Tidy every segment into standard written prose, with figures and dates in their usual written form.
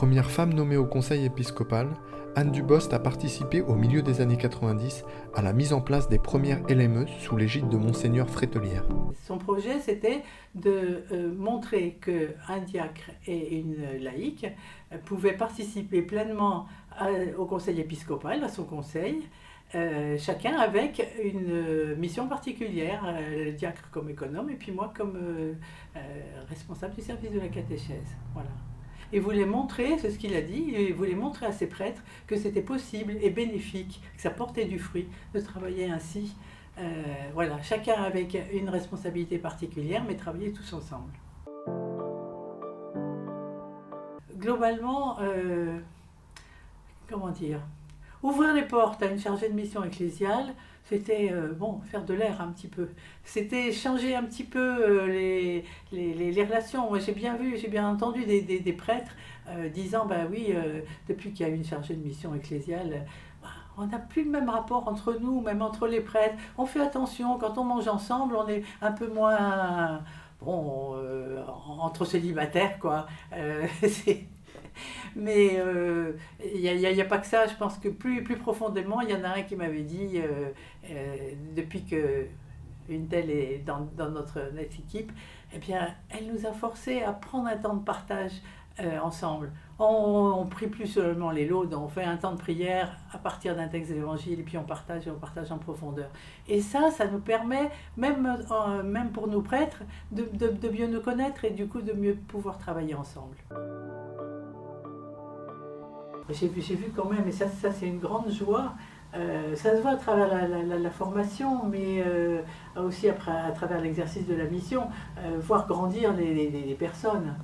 Première femme nommée au conseil épiscopal, Anne Dubost a participé au milieu des années 90 à la mise en place des premières LME sous l'égide de Monseigneur Frételière. Son projet, c'était de montrer qu'un diacre et une laïque pouvaient participer pleinement au conseil épiscopal, à son conseil, chacun avec une mission particulière, le diacre comme économe et puis moi comme responsable du service de la catéchèse. Voilà. Il voulait montrer, c'est ce qu'il a dit, il voulait montrer à ses prêtres que c'était possible et bénéfique, que ça portait du fruit de travailler ainsi. Voilà, chacun avec une responsabilité particulière, mais travailler tous ensemble. Globalement, comment dire, ouvrir les portes à une chargée de mission ecclésiale, c'était faire de l'air un petit peu. C'était changer un petit peu les relations. Moi, j'ai bien entendu des prêtres disant, depuis qu'il y a une chargée de mission ecclésiale, on n'a plus le même rapport entre nous, même entre les prêtres. On fait attention, quand on mange ensemble, on est un peu moins entre célibataires, quoi. Mais il n'y a pas que ça, je pense que plus profondément, il y en a un qui m'avait dit, depuis qu'une telle est dans notre équipe, eh bien, elle nous a forcés à prendre un temps de partage ensemble. On prie plus seulement les laudes, on fait un temps de prière à partir d'un texte d'évangile et puis on partage en profondeur. Et ça nous permet, même pour nos prêtres, de mieux nous connaître et du coup de mieux pouvoir travailler ensemble. J'ai vu quand même, et ça c'est une grande joie, ça se voit à travers la formation, mais aussi à travers l'exercice de la mission, voir grandir les personnes.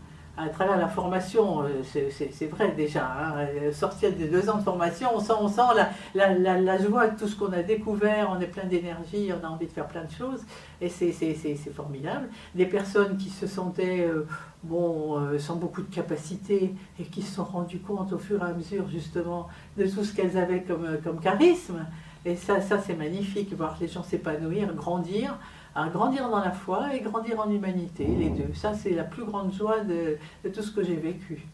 À travers la formation, c'est vrai déjà, hein, sortir des 2 ans de formation, on sent la joie de tout ce qu'on a découvert, on est plein d'énergie, on a envie de faire plein de choses, et c'est formidable. Des personnes qui se sentaient sans beaucoup de capacité et qui se sont rendues compte au fur et à mesure justement de tout ce qu'elles avaient comme charisme, et ça c'est magnifique, voir les gens s'épanouir, grandir dans la foi et grandir en humanité, les deux. Ça, c'est la plus grande joie de tout ce que j'ai vécu.